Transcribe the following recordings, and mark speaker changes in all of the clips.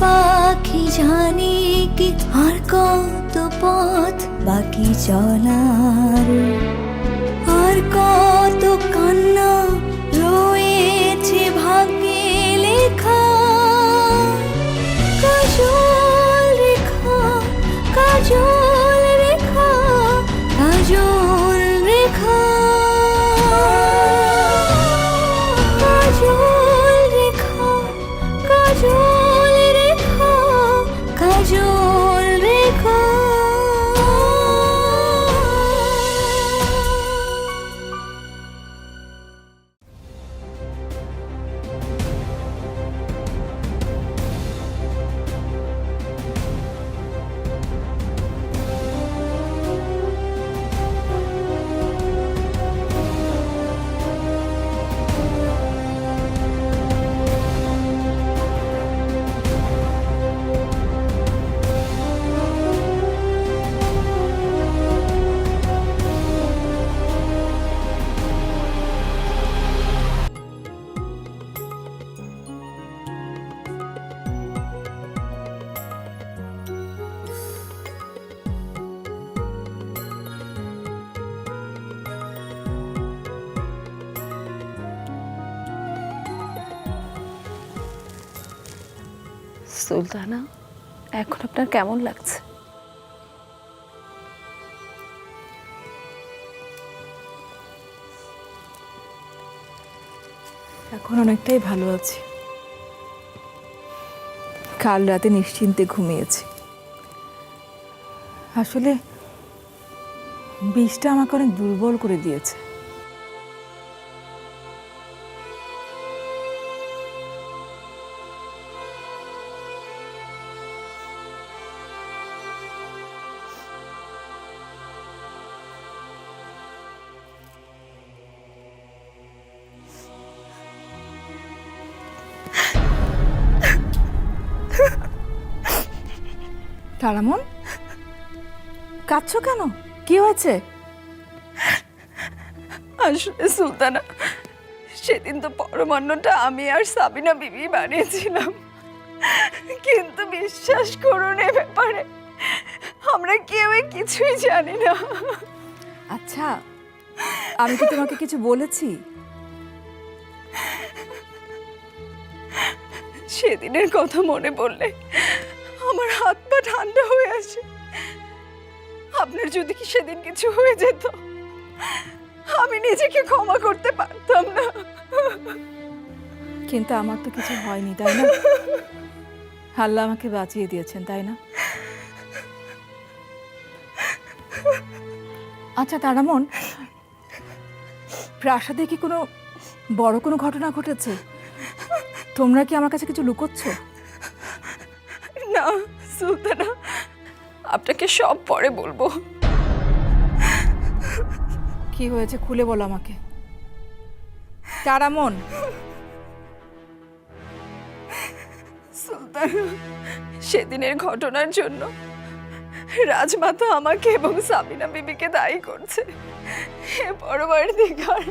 Speaker 1: পাখি জানি কি আর কত পথ বাকি চলার, আর কত কান্না রয়েছে ভাগ্যে লেখা। কাজল রেখা, কাজল রেখা, কাজল রেখা, কাজল রেখা, কাজল রেখা, কাজল রেখা।
Speaker 2: সুলতানা, এখন আপনার কেমন লাগছে?
Speaker 3: এখন অনেকটাই ভালো আছি। কাল রাতে নিশ্চিন্তে ঘুমিয়েছি। আসলে বিষটা আমাকে অনেক দুর্বল করে দিয়েছে। তারামন, কাঁদছো কেন? কি হয়েছে?
Speaker 4: আসলে সুলতানা, সেদিন তো পরমান্নটা আমি আর সাবিনা বিবি বানিয়েছিলাম, কিন্তু বিশ্বাস করুন এ ব্যাপারে আমরা কেউই কিছুই জানি না।
Speaker 3: আচ্ছা, আমি কি তোমাকে কিছু বলেছি?
Speaker 4: সেদিনের কথা মনে পড়লে আমার হাত পা ঠান্ডা হয়ে আসে। আপনার যদি কি সেদিন কিছু হয়ে যেত, আমি নিজেকে ক্ষমা করতে পারতাম না।
Speaker 3: কিন্তু আমার তো কিছু হয়নি, তাই না? আল্লাহ আমাকে বাঁচিয়ে দিয়েছেন, তাই না? আচ্ছা তারামন, প্রাসাদে কি কোনো বড় কোনো ঘটনা ঘটেছে? তোমরা কি আমার কাছে কিছু লুকোচ্ছ?
Speaker 4: না সুলতানা, আপনাকে সব পরে বলবো।
Speaker 3: কি হয়েছে খুলে বলো আমাকে। তারামন,
Speaker 4: সুলতানা, সেদিনের ঘটনার জন্য রাজমাতা আমাকে এবং সাবিনা বিবিকে দায়ী করছে। হে পরবর্তীকার,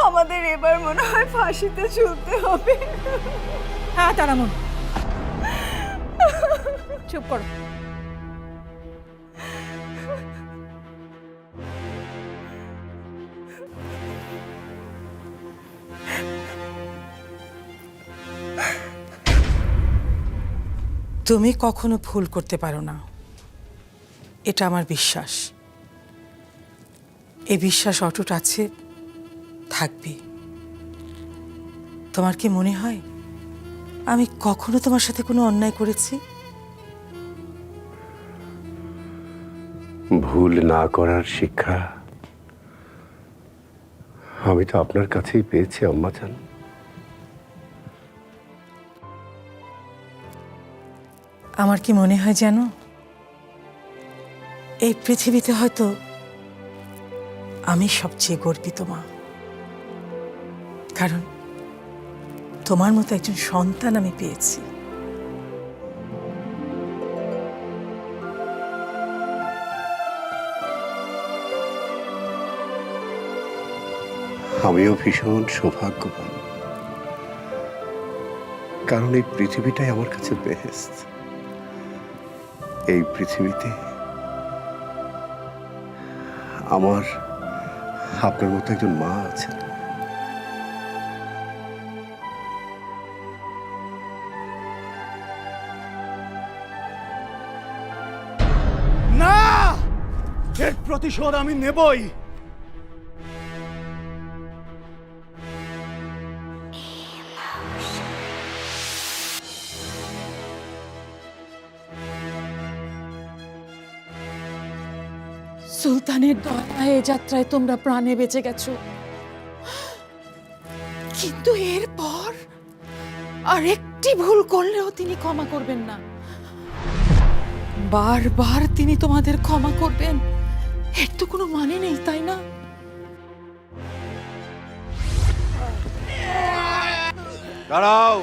Speaker 4: আমাদের এবার মনে হয় ফাঁসিতে ঝুলতে হবে।
Speaker 3: হ্যাঁ তারামন, চুপ করো।
Speaker 5: তুমি কখনো ভুল করতে পারো না, এটা আমার বিশ্বাস। এই বিশ্বাস অটুট আছে, থাকবে। তোমার কি মনে হয় আমি কখনো তোমার সাথে কোনো অন্যায় করেছি?
Speaker 6: ভুল না করার শিক্ষা আমি তো আপনার কাছেই পেয়েছি আম্মাজান।
Speaker 5: আমার কি মনে হয় জানো, এই পৃথিবীতে হয়তো আমি সবচেয়ে গর্বিত মা, কারণ তোমার মতো একজন সন্তান আমি পেয়েছি।
Speaker 6: আমিও ভীষণ সৌভাগ্যবান। কারণ এই পৃথিবীটাই আমার কাছে বেহেশত। এই পৃথিবীতে আমার আপনার মতো একজন মা আছেন।
Speaker 7: না, এর প্রতিশোধ আমি নেবই।
Speaker 5: সুলতানের দয়ায় এ যাত্রায় তোমরা প্রাণে বেঁচে গেছো, কিন্তু এরপর আর একটি ভুল করলেও তিনি ক্ষমা করবেন না। বারবার তিনি তোমাদের ক্ষমা করবেন, এর তো কোনো মানে নেই, তাই না?
Speaker 7: দাঁড়াও।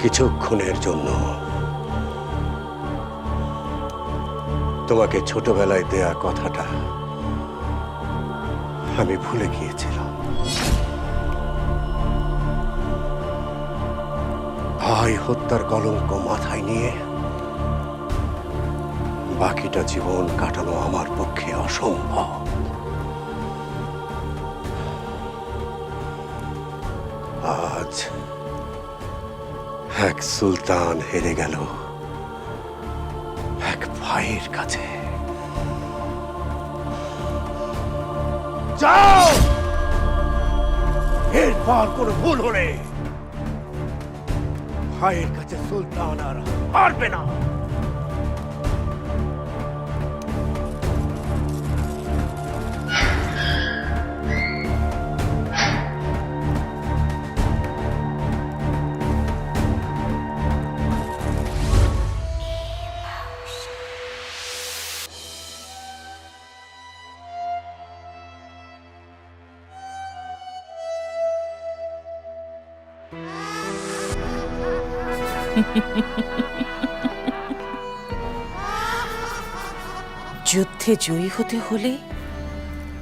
Speaker 6: কিছুক্ষণের জন্য তোমাকে ছোটবেলায় দেয়া কথাটা আমি ভুলে গিয়েছিলাম। ভাই হত্যার কলঙ্ক মাথায় নিয়ে বাকিটা জীবন কাটানো আমার পক্ষে অসম্ভব। আজ এক সুলতান হেরে গেল এক ভাইয়ের কাছে।
Speaker 7: যাও, এরপর কোনো ভুল হলে ভাইয়ের কাছে সুলতান আর পারবে না।
Speaker 5: যুদ্ধে জয়ী হতে হলে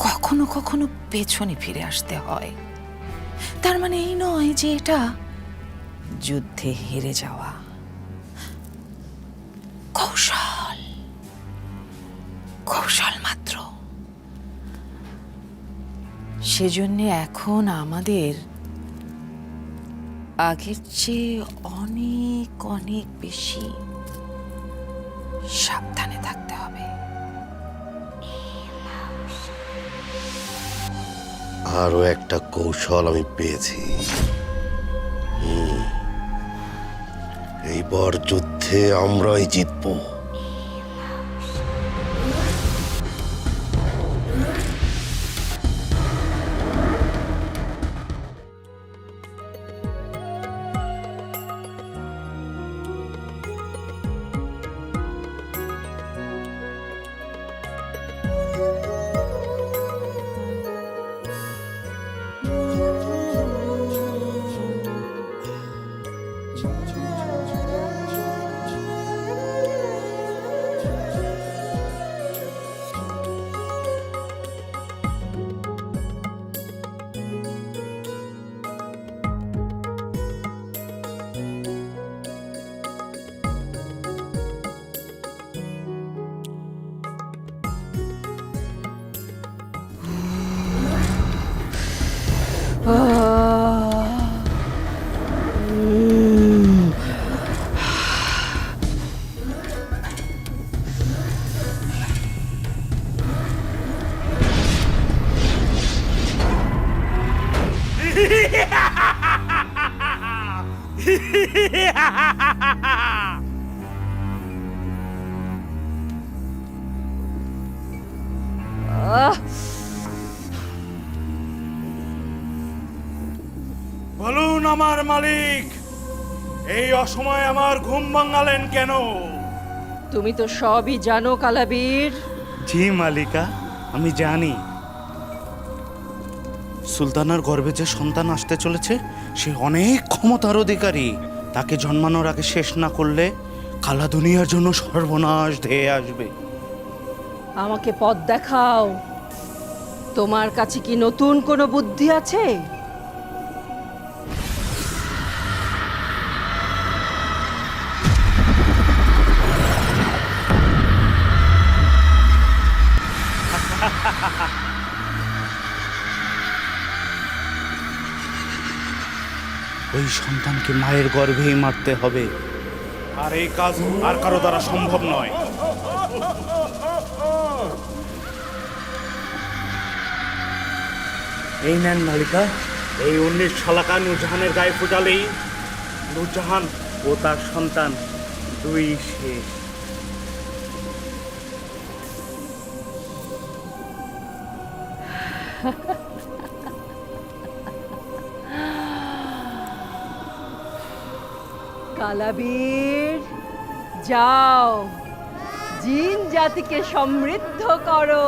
Speaker 5: কখনো কখনো পেছনে ফিরে আসতে হয়। তার মানে এই নয় যে এটা যুদ্ধে হেরে যাওয়া। কৌশল, কৌশল মাত্র। সেজন্য এখন আমাদের আগের চেয়ে অনেক অনেক বেশি সাবধানে থাকতে হবে।
Speaker 6: আরো একটা কৌশল আমি পেয়েছি। এইবার যুদ্ধে আমরাই জিতবো।
Speaker 7: বলুন আমার মালিক, এই অসময়ে আমার ঘুম ভাঙালেন কেন?
Speaker 4: তুমি তো সবই জানো কালাবীর।
Speaker 8: জি মালিকা, আমি জানি সুলতানার গর্ভে যে সন্তান আসতে চলেছে সে অনেক ক্ষমতার অধিকারী। তাকে জন্মানোর আগে শেষ না করলে কালা দুনিয়ার জন্য সর্বনাশ ধেয়ে আসবে।
Speaker 4: আমাকে পথ দেখাও। তোমার কাছে কি নতুন কোনো বুদ্ধি আছে?
Speaker 8: ওই সন্তানকে মায়ের গর্ভেই মারতে হবে, আর এই কাজ আর কারো দ্বারা সম্ভব নয়। এই নেন মালিকা, এই 19 শালাকা নূরজাহানের গায়ে ফোটালেই নূরজাহান ও তার সন্তান দুই শেষ।
Speaker 4: কালাবীর, যাও জিন জাতিকে সমৃদ্ধ করো।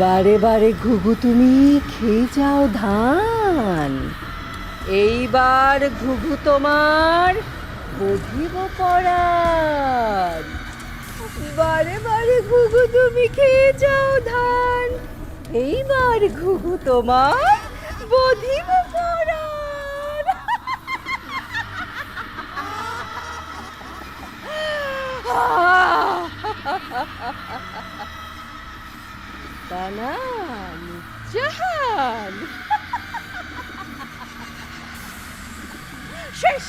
Speaker 4: বারে বারে ঘুঘু তুমি খেয়ে যাও ধান। এইবার ঘুঘু তোমার বধিব পরাণ। বারে বারে ঘুঘু তুমি খেয়ে যাও ধান। এইবার ঘুঘু তোমার বধিব পরাণ। তানা নূরজাহান শেষ।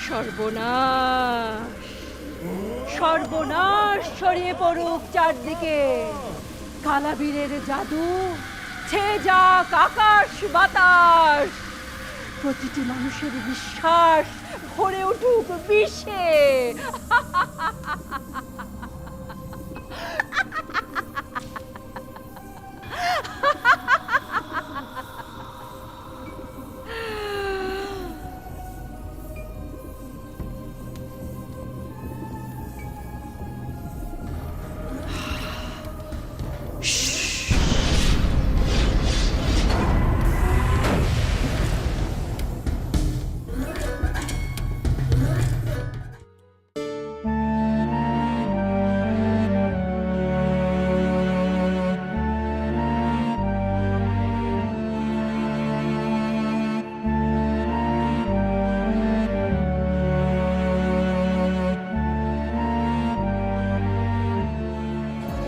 Speaker 4: সর্বনাশ, সর্বনাশ ছড়িয়ে পড়ুক চারদিকে। কালাবীরের জাদু ছেয়ে যাক আকাশ বাতাস। প্রতিটি মানুষের বিশ্বাস ভরে উঠুক বিষে।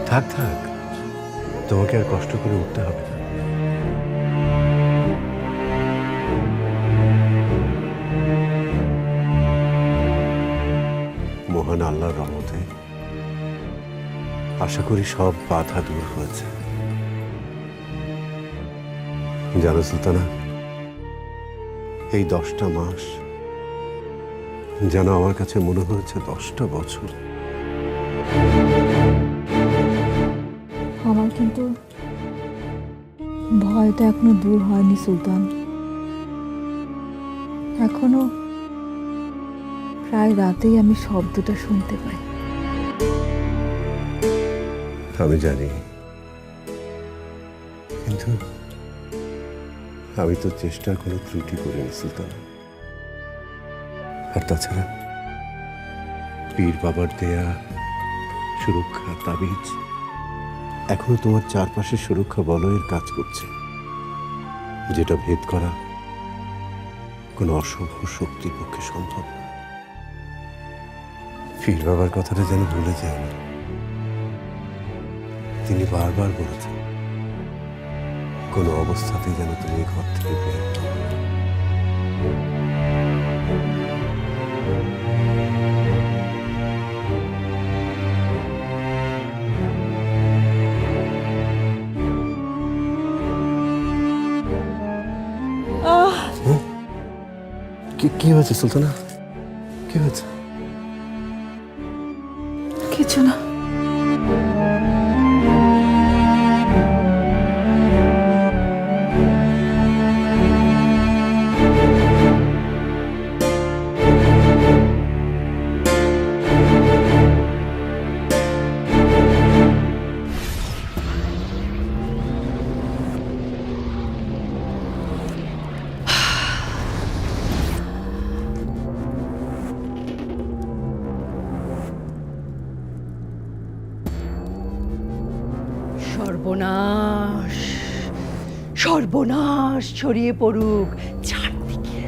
Speaker 6: থাক থাক, তোমাকে আর কষ্ট করে উঠতে হবে না। মহান আল্লাহর রহমতে আশা করি সব বাধা দূর হয়েছে। জানো সুলতানা, এই 10টা মাস যেন আমার কাছে মনে হয়েছে 10টা বছর।
Speaker 3: আমার কিন্তু ভয়টা এখনো দূর হয়নি সুলতান। এখনো প্রায় রাতেই আমি শব্দটা শুনতে পাই।
Speaker 6: আমি জানি, কিন্তু আমি তো চেষ্টার কোনো ত্রুটি করিনি সুলতান। আর তাছাড়া পীর বাবার দেয়া সুরক্ষা তাবিজ এখনো তোমার চারপাশে সুরক্ষা বলয়ের কাজ করছে, যেটা ভেদ করা কোনো অশুভ শক্তির পক্ষে সম্ভব না। পীর বাবার কথাটা যেন ভুলে যাই না। তিনি বারবার বলেছেন কোনো অবস্থাতেই যেন তুমি এই ঘর থেকে বের না হও। কি হয়েছে সুলতানা? কি হয়েছে?
Speaker 3: কিছু না।
Speaker 9: সর্বনাশ, সর্বনাশ ছড়িয়ে পড়ুক চারদিকে।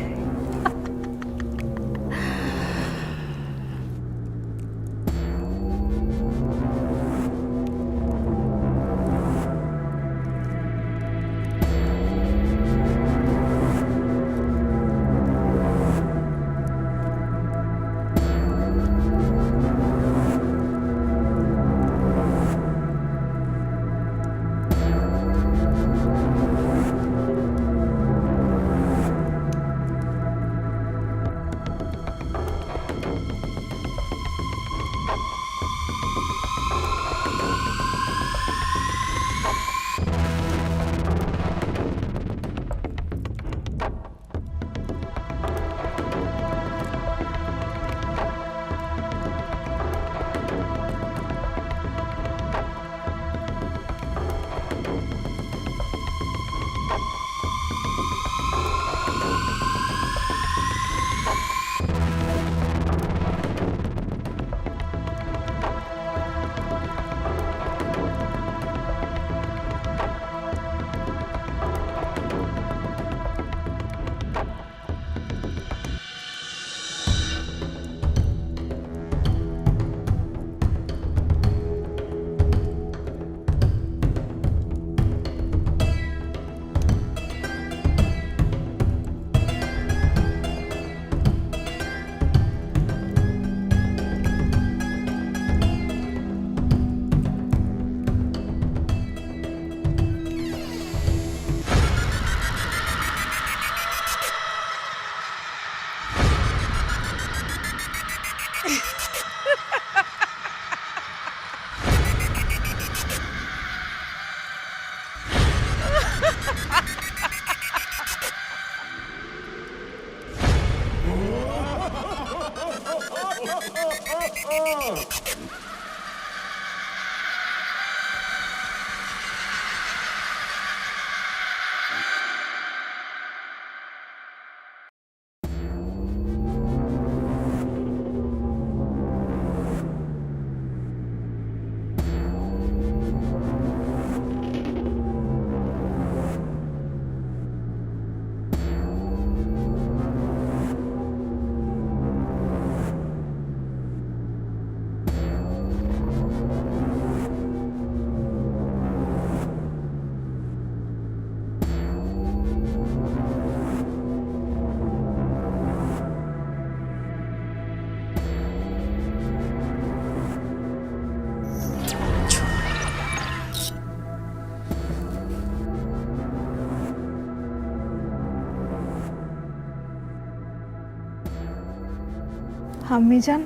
Speaker 3: আম্মিজান,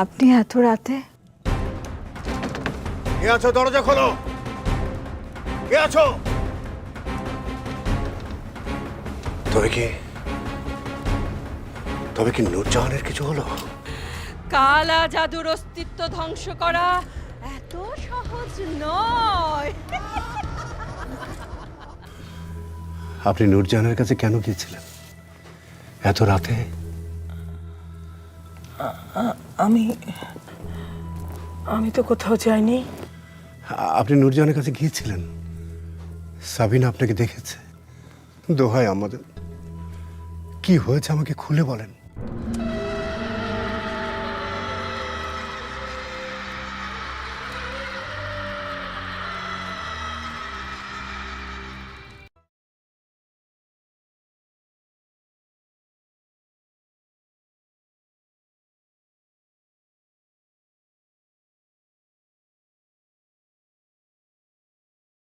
Speaker 3: আপনি এত রাতে?
Speaker 6: কে আছো? দরজা খোলো। কে আছো? তবে কি নূরজাহানের কিছু হলো?
Speaker 9: কালা জাদুর অস্তিত্ব ধ্বংস করা এত সহজ নয়।
Speaker 6: আপনি নূরজাহানের কাছে কেন গিয়েছিলেন এত রাতে?
Speaker 10: আমি তো কোথাও যাইনি।
Speaker 6: আপনি নূরজাহানের কাছে গিয়েছিলেন, সাবিনা আপনাকে দেখেছে। দোহাই আমাদের, কি হয়েছে আমাকে খুলে বলেন।